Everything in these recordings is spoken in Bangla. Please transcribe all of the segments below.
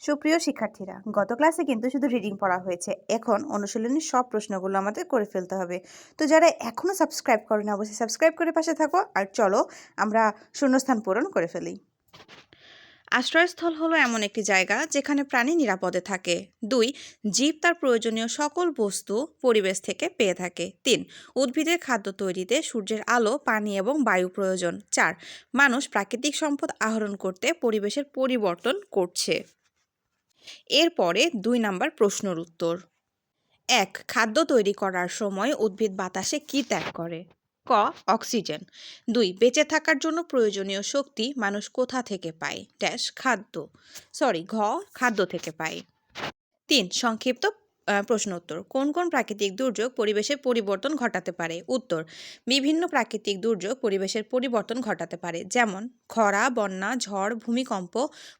সুপ্রিয় শিক্ষার্থীরা, গত ক্লাসে কিন্তু শুধু রিডিং পড়া হয়েছে। এখন অনুশীলনের সব প্রশ্নগুলো আমাদের করে ফেলতে হবে। তো যারা এখনও সাবস্ক্রাইব করেনি অবশ্যই সাবস্ক্রাইব করে পাশে থাকো। আর চলো আমরা শূন্যস্থান পূরণ করে ফেলি। আশ্রয়স্থল হলো এমন একটি জায়গা যেখানে প্রাণী নিরাপদে থাকে। 2. জীব তার প্রয়োজনীয় সকল বস্তু পরিবেশ থেকে পেয়ে থাকে। 3. উদ্ভিদের খাদ্য তৈরিতে সূর্যের আলো, পানি এবং বায়ু প্রয়োজন। 4. মানুষ প্রাকৃতিক সম্পদ আহরণ করতে পরিবেশের পরিবর্তন করছে। এরপরে 2 নাম্বার প্রশ্নের উত্তর। 1. খাদ্য তৈরি করার সময় উদ্ভিদ বাতাসে কি ত্যাগ করে? ক. অক্সিজেন। 2. বেঁচে থাকার জন্য প্রয়োজনীয় শক্তি মানুষ কোথা থেকে পায়? ঘ. খাদ্য থেকে পায়। 3. সংক্ষিপ্ত প্রশ্ন উত্তর। কোন কোন প্রাকৃতিক দুর্যোগ পরিবেশের পরিবর্তন ঘটাতে পারে? উত্তর: বিভিন্ন প্রাকৃতিক দুর্যোগ পরিবেশের পরিবর্তন ঘটাতে পারে, যেমন খরা, বন্যা, ঝড়, ভূমিকম্প,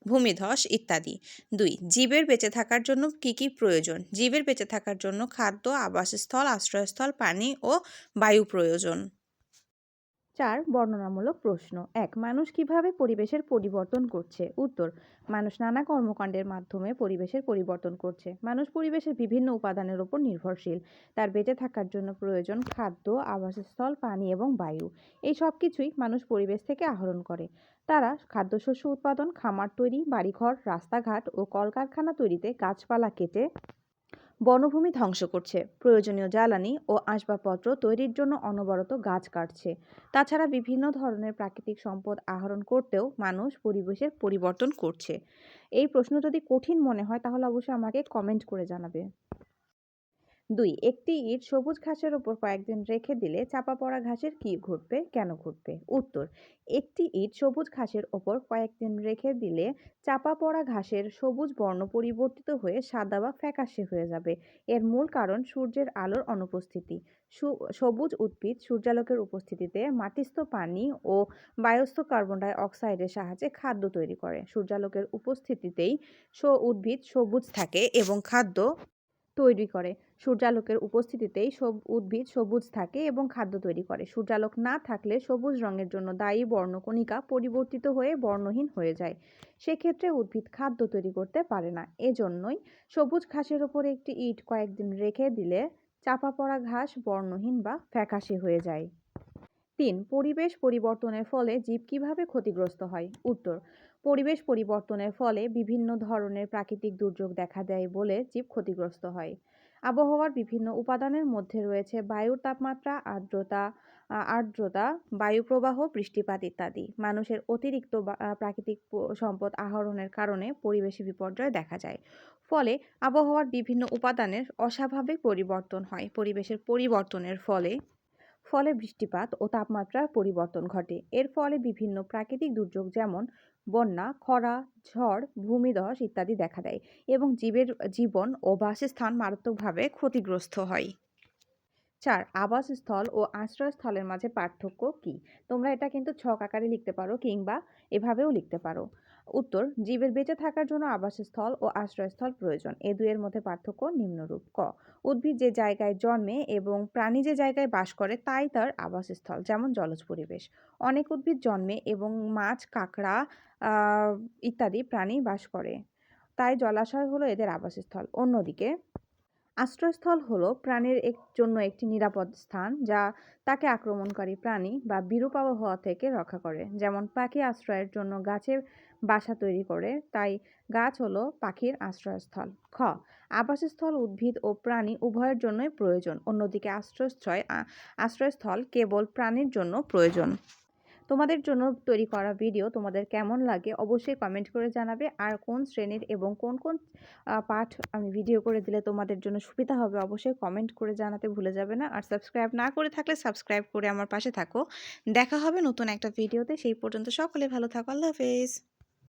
ভূমিধস ইত্যাদি। 2. জীবের বেঁচে থাকার জন্য কি কি প্রয়োজন? জীবের বেঁচে থাকার জন্য খাদ্য, আবাসস্থল, আশ্রয়স্থল, পানি ও বায়ু প্রয়োজন। 4. বর্ণনামূলক প্রশ্ন। 1. মানুষ কিভাবে পরিবেশের পরিবর্তন করছে? উত্তর: মানুষ নানা কর্মকাণ্ডের মাধ্যমে পরিবেশের পরিবর্তন করছে। মানুষ পরিবেশের বিভিন্ন উপাদানের উপর নির্ভরশীল। তার বেঁচে থাকার জন্য প্রয়োজন খাদ্য, আবাসস্থল, পানি এবং বায়ু। এই সব কিছুই মানুষ পরিবেশ থেকে আহরণ করে। তারা খাদ্যশস্য উৎপাদন, খামার তৈরি, বাড়িঘর, রাস্তাঘাট ও কলকারখানা তৈরিতে গাছপালা কেটে বনভূমি ধ্বংস করছে। প্রয়োজনীয় জ্বালানি ও আসবাবপত্র তৈরির জন্য অনবরত গাছ কাটছে। তাছাড়া বিভিন্ন ধরনের প্রাকৃতিক সম্পদ আহরণ করতেও মানুষ পরিবেশের পরিবর্তন করছে। এই প্রশ্ন যদি কঠিন মনে হয় তাহলে অবশ্যই আমাকে কমেন্ট করে জানাবে। 2. একটি ইট সবুজ ঘাসের ওপর কয়েকদিন রেখে দিলে চাপা পড়া ঘাসের কি ঘটবে, কেন ঘটবে? উত্তর: একটি ইট সবুজ ঘাসের ওপর কয়েকদিন রেখে দিলে চাপা পড়া ঘাসের সবুজ বর্ণ পরিবর্তিত হয়ে সাদা বা ফ্যাকাশে হয়ে যাবে। এর মূল কারণ সূর্যের আলোর অনুপস্থিতি। সবুজ উদ্ভিদ সূর্যালোকের উপস্থিতিতে মাটিস্থ পানি ও বায়ুস্থ কার্বন ডাই অক্সাইডের সাহায্যে খাদ্য তৈরি করে। সূর্যালোকের উপস্থিতিতেই উদ্ভিদ সবুজ থাকে এবং খাদ্য তৈরি করে। সূর্যালোকের উপস্থিতিতেই উদ্ভিদ সবুজ থাকে এবং খাদ্য তৈরি করে। সূর্যালোক না থাকলে সবুজ রঙের জন্য দায়ী বর্ণকণিকা পরিবর্তিত হয়ে বর্ণহীন হয়ে যায়। সেক্ষেত্রে উদ্ভিদ খাদ্য তৈরি করতে পারে না। এজন্যই সবুজ ঘাসের ওপর একটি ইট কয়েকদিন রেখে দিলে চাপা পড়া ঘাস বর্ণহীন বা ফ্যাকাশে হয়ে যায়। 3. পরিবেশ পরিবর্তনের ফলে জীব কিভাবে ক্ষতিগ্রস্ত হয়? উত্তর: পরিবেশ পরিবর্তনের ফলে বিভিন্ন ধরনের প্রাকৃতিক দুর্যোগ দেখা দেয় বলে জীব ক্ষতিগ্রস্ত হয়। আবহাওয়ার বিভিন্ন উপাদানের মধ্যে রয়েছে বায়ুর তাপমাত্রা, আর্দ্রতা, বায়ু প্রবাহ, বৃষ্টিপাত ইত্যাদি। মানুষের অতিরিক্ত প্রাকৃতিক সম্পদ আহরণের কারণে পরিবেশে বিপর্যয় দেখা যায়। ফলে আবহাওয়ার বিভিন্ন উপাদানের অস্বাভাবিক পরিবর্তন হয়। পরিবেশের পরিবর্তনের ফলে বৃষ্টিপাত ও তাপমাত্রার পরিবর্তন ঘটে। এর ফলে বিভিন্ন প্রাকৃতিক দুর্যোগ যেমন বন্যা, খরা, ঝড়, ভূমিধস ইত্যাদি দেখা দেয় এবং জীবের জীবন ও বাসস্থান মারাত্মকভাবে ক্ষতিগ্রস্ত হয়। 4. আবাসস্থল ও আশ্রয়স্থলের মাঝে পার্থক্য কি? তোমরা এটা কিন্তু ছক আকারে লিখতে পারো কিংবা এভাবেও লিখতে পারো। উত্তর: জীবের বেঁচে থাকার জন্য আবাসস্থল ও আশ্রয়স্থল প্রয়োজন। এ দুইয়ের মধ্যে পার্থক্য নিম্নরূপ। ক. উদ্ভিদ যে জায়গায় জন্মে এবং প্রাণী যে জায়গায় বাস করে তাই তার আবাসস্থল, যেমন জলজ পরিবেশ। অনেক উদ্ভিদ জন্মে এবং মাছ, কাঁকড়া ইত্যাদি প্রাণী বাস করে, তাই জলাশয় হলো এদের আবাসস্থল। অন্যদিকে আশ্রয়স্থল হলো প্রাণীর জন্য একটি নিরাপদ স্থান যা তাকে আক্রমণকারী প্রাণী বা বিরূপ আবহাওয়া থেকে রক্ষা করে। যেমন পাখি আশ্রয়ের জন্য গাছে বাসা তৈরি করে, তাই গাছ হলো পাখির আশ্রয়স্থল। খ. আবাসস্থল উদ্ভিদ ও প্রাণী উভয়ের জন্যই প্রয়োজন। অন্যদিকে আশ্রয়স্থল কেবল প্রাণীর জন্য প্রয়োজন। তোমাদের জন্য তৈরি করা ভিডিও তোমাদের কেমন লাগে অবশ্যই কমেন্ট করে জানাবে। আর কোন শ্রেণীর এবং কোন কোন পাঠ আমি ভিডিও করে দিলে তোমাদের জন্য সুবিধা হবে অবশ্যই কমেন্ট করে জানাতে ভুলে যাবে না। আর সাবস্ক্রাইব না করে থাকলে সাবস্ক্রাইব করে আমার পাশে থাকো। দেখা হবে নতুন একটা ভিডিওতে। সেই পর্যন্ত সকলে ভালো থাকো। আল্লাহ হাফেজ।